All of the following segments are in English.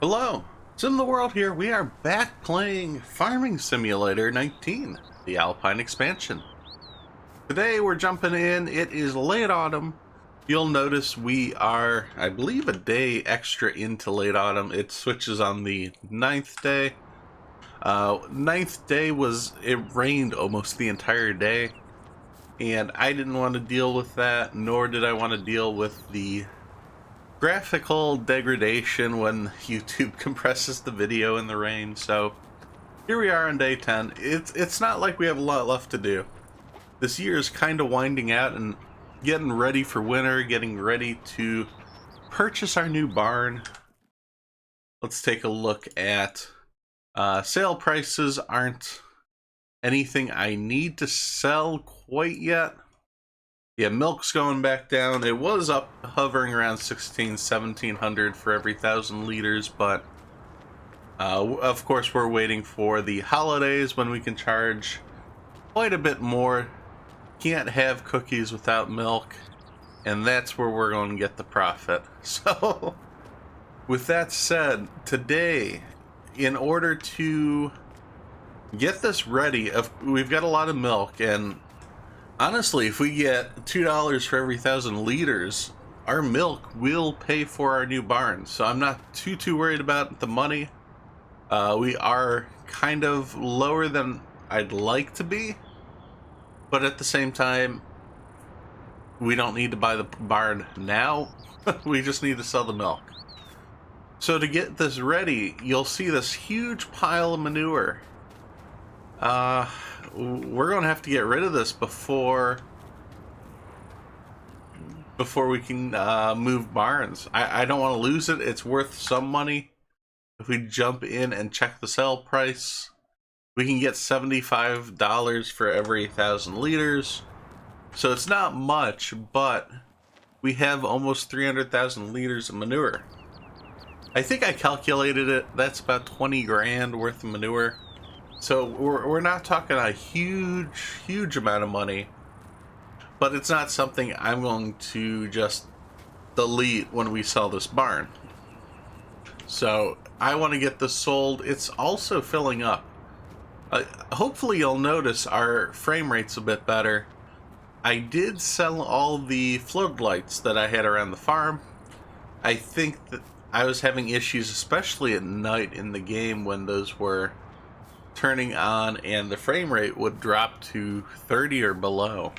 Hello, SimTheWorld here. We are back playing Farming Simulator 19, the Alpine expansion. Today we're jumping in. It is late autumn. You'll notice we are, I believe, a day extra into late autumn. It switches on the ninth day. Ninth day it rained almost the entire day, and I didn't want to deal with that, nor did I want to deal with the graphical degradation when YouTube compresses the video in the rain. So here we are on day 10. It's not like we have a lot left to do. This year is kind of winding out and getting ready for winter, getting ready to purchase our new barn. Let's take a look at sale prices. Aren't anything I need to sell quite yet. Yeah, milk's going back down. It was up hovering around 1700 for every 1,000 liters, but of course we're waiting for the holidays when we can charge quite a bit more. Can't have cookies without milk, and that's where we're going to get the profit. So, with that said, today, in order to get this ready, we've got a lot of milk, and honestly, if we get $2 for every 1,000 liters, our milk will pay for our new barn. So I'm not too worried about the money. We are kind of lower than I'd like to be, but at the same time, we don't need to buy the barn now. We just need to sell the milk. So to get this ready, you'll see this huge pile of manure. We're gonna have to get rid of this before we can move barns. I don't want to lose it. It's worth some money. If we jump in and check the sale price, we can get $75 for every 1,000 liters. So it's not much, but we have almost 300,000 liters of manure. I think I calculated it. That's about 20 grand worth of manure. So we're not talking a huge amount of money, but it's not something I'm going to just delete when we sell this barn. So I want to get this sold. It's also filling up. Hopefully you'll notice our frame rate's a bit better. I did sell all the floodlights that I had around the farm. I think that I was having issues, especially at night in the game, when those were turning on and the frame rate would drop to 30 or below.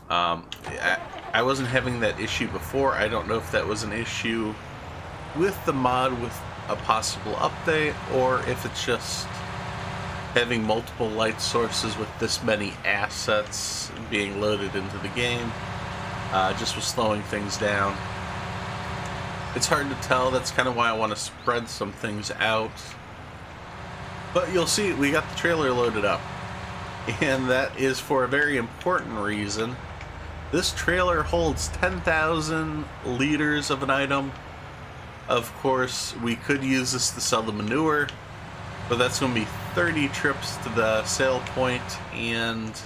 I wasn't having that issue before. I don't know if that was an issue with the mod with a possible update, or if it's just having multiple light sources with this many assets being loaded into the game. Just was slowing things down. It's hard to tell. That's kind of why I want to spread some things out. But you'll see, we got the trailer loaded up, and that is for a very important reason. This trailer holds 10,000 liters of an item. Of course, we could use this to sell the manure, but that's going to be 30 trips to the sale point, and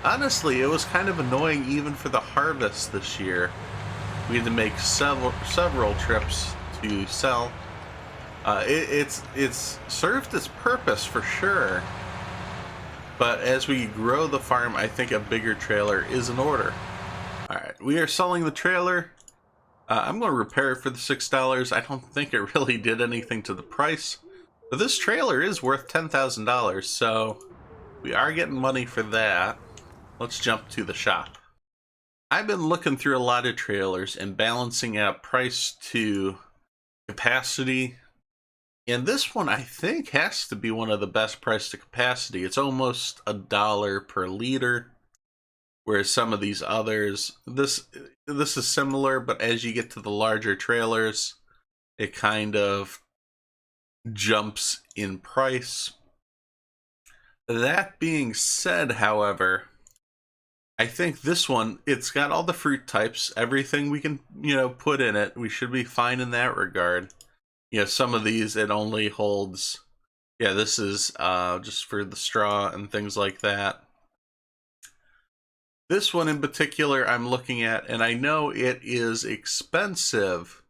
honestly, it was kind of annoying even for the harvest this year. We had to make several trips to sell. It's served its purpose for sure, but as we grow the farm, I think a bigger trailer is in order. Alright, we are selling the trailer. I'm going to repair it for the $6. I don't think it really did anything to the price, but this trailer is worth $10,000, so we are getting money for that. Let's jump to the shop. I've been looking through a lot of trailers and balancing out price to capacity. And this one, I think, has to be one of the best price to capacity. It's almost $1 per liter, whereas some of these others, this is similar, but as you get to the larger trailers, it kind of jumps in price. That being said, however, I think this one, it's got all the fruit types, everything we can, put in it. We should be fine in that regard. Some of these, it only holds, this is just for the straw and things like that. This one in particular I'm looking at, and I know it is expensive,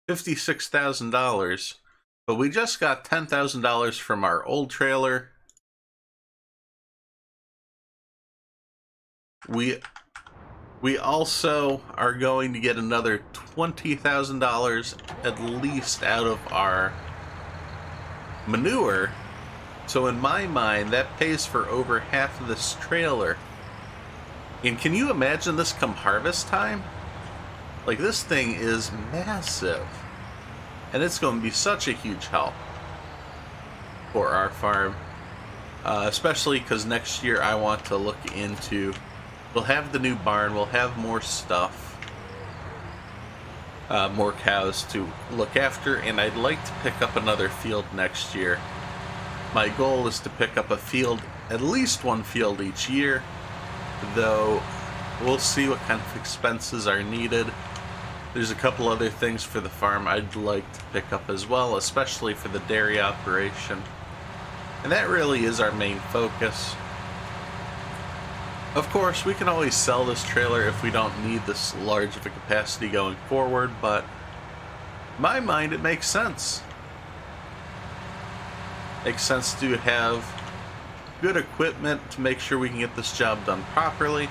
$56,000, but we just got $10,000 from our old trailer. We also are going to get another $20,000 at least out of our manure. So in my mind, that pays for over half of this trailer. And can you imagine this come harvest time? Like, this thing is massive. And it's going to be such a huge help for our farm. Especially because next year I want to look into... We'll have the new barn, we'll have more stuff. More cows to look after, and I'd like to pick up another field next year. My goal is to pick up a field, at least one field each year, though we'll see what kind of expenses are needed. There's a couple other things for the farm I'd like to pick up as well, especially for the dairy operation. And that really is our main focus. Of course, we can always sell this trailer if we don't need this large of a capacity going forward, but in my mind, it makes sense. Makes sense to have good equipment to make sure we can get this job done properly.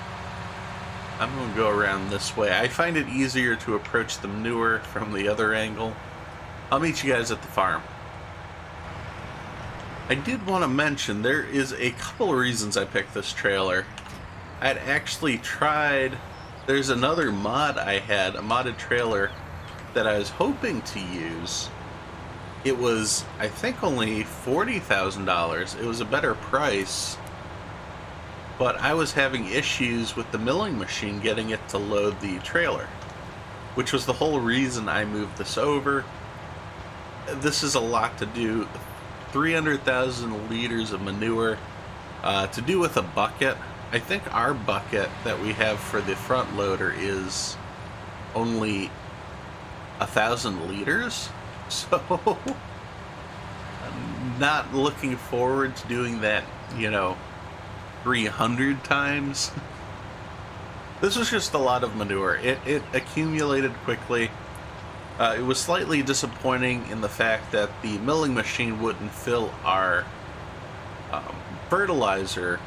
I'm going to go around this way. I find it easier to approach the manure from the other angle. I'll meet you guys at the farm. I did want to mention there is a couple of reasons I picked this trailer. I'd actually tried, there's another mod I had, a modded trailer that I was hoping to use. It was, I think, only $40,000. It was a better price, but I was having issues with the milling machine getting it to load the trailer, which was the whole reason I moved this over. This is a lot to do. 300,000 liters of manure to do with a bucket. I think our bucket that we have for the front loader is only 1,000 liters, so I'm not looking forward to doing that, 300 times. This was just a lot of manure. It accumulated quickly. It was slightly disappointing in the fact that the milling machine wouldn't fill our fertilizer.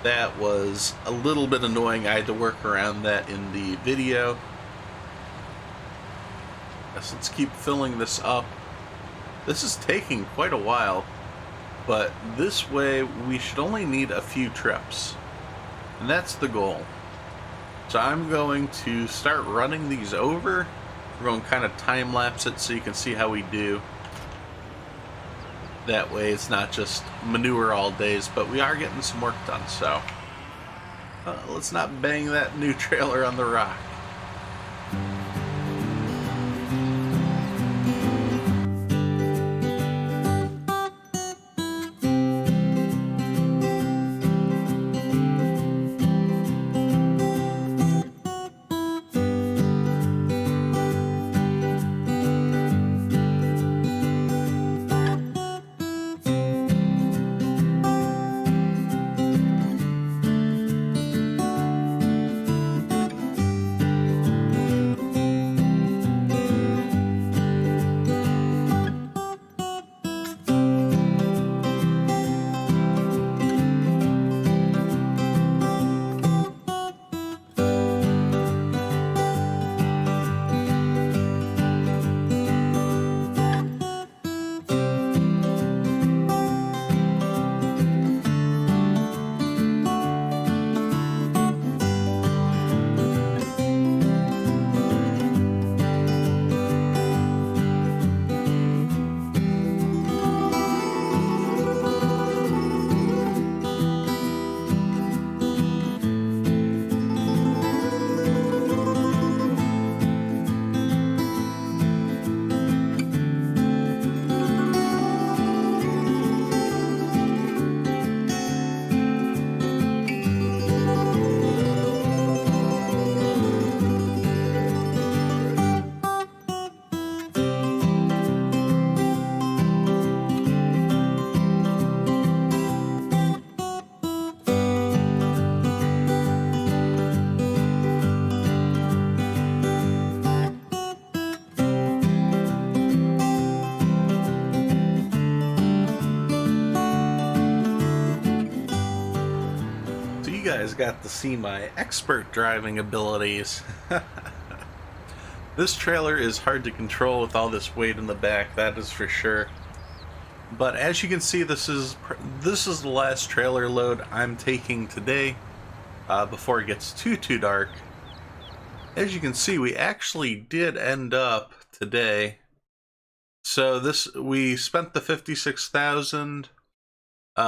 That was a little bit annoying. I had to work around that in the video. Let's keep filling this up. This is taking quite a while, but this way we should only need a few trips, and that's the goal. So I'm going to start running these over. We're going to kind of time-lapse it so you can see how we do. That way it's not just manure all days, but we are getting some work done, so let's not bang that new trailer on the rock. you guys got to see my expert driving abilities. This trailer is hard to control with all this weight in the back, that is for sure. But as you can see, this is the last trailer load I'm taking today, before it gets too dark. As you can see, we actually did end up today. So we spent the $56,000.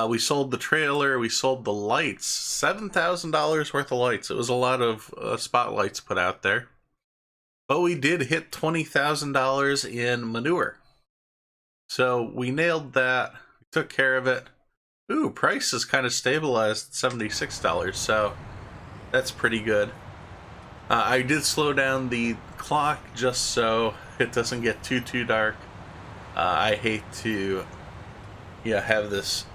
We sold the trailer, we sold the lights, $7,000 worth of lights. It was a lot of spotlights put out there. But we did hit $20,000 in manure. So we nailed that, we took care of it. Ooh, price is kind of stabilized at $76, so that's pretty good. I did slow down the clock just so it doesn't get too dark. I hate to have this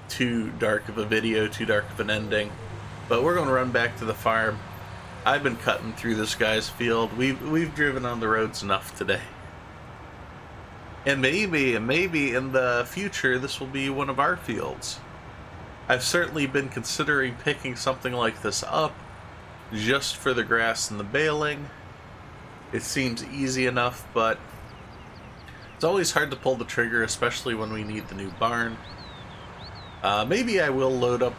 too dark of a video, too dark of an ending. But we're going to run back to the farm. I've been cutting through this guy's field. We've driven on the roads enough today. And maybe in the future this will be one of our fields. I've certainly been considering picking something like this up just for the grass and the baling. It seems easy enough, but it's always hard to pull the trigger, especially when we need the new barn. Maybe I will load up,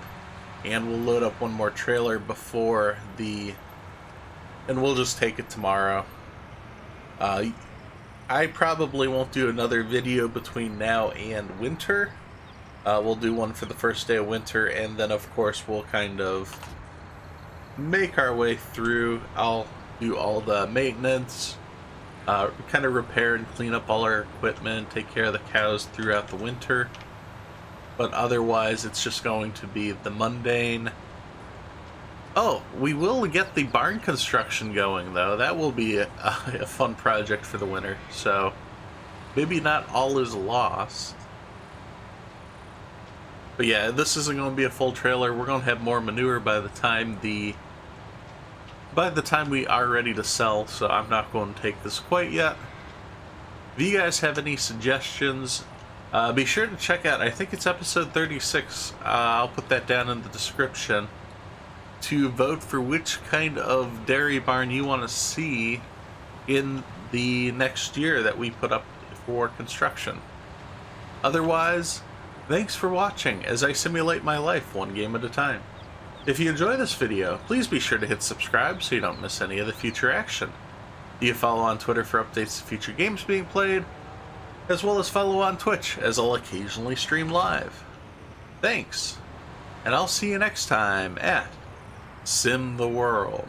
and we'll load up one more trailer before and we'll just take it tomorrow. I probably won't do another video between now and winter. We'll do one for the first day of winter, and then of course we'll kind of make our way through. I'll do all the maintenance, kind of repair and clean up all our equipment, take care of the cows throughout the winter. But otherwise, it's just going to be the mundane. Oh, we will get the barn construction going, though. That will be a fun project for the winter. So, maybe not all is lost. But yeah, this isn't going to be a full trailer. We're going to have more manure by the time we are ready to sell. So I'm not going to take this quite yet. If you guys have any suggestions, be sure to check out, I think it's episode 36, I'll put that down in the description, to vote for which kind of dairy barn you want to see in the next year that we put up for construction. Otherwise, thanks for watching as I simulate my life one game at a time. If you enjoy this video, please be sure to hit subscribe so you don't miss any of the future action. You follow on Twitter for updates to future games being played, as well as follow on Twitch, as I'll occasionally stream live. Thanks, and I'll see you next time at SimTheWorld.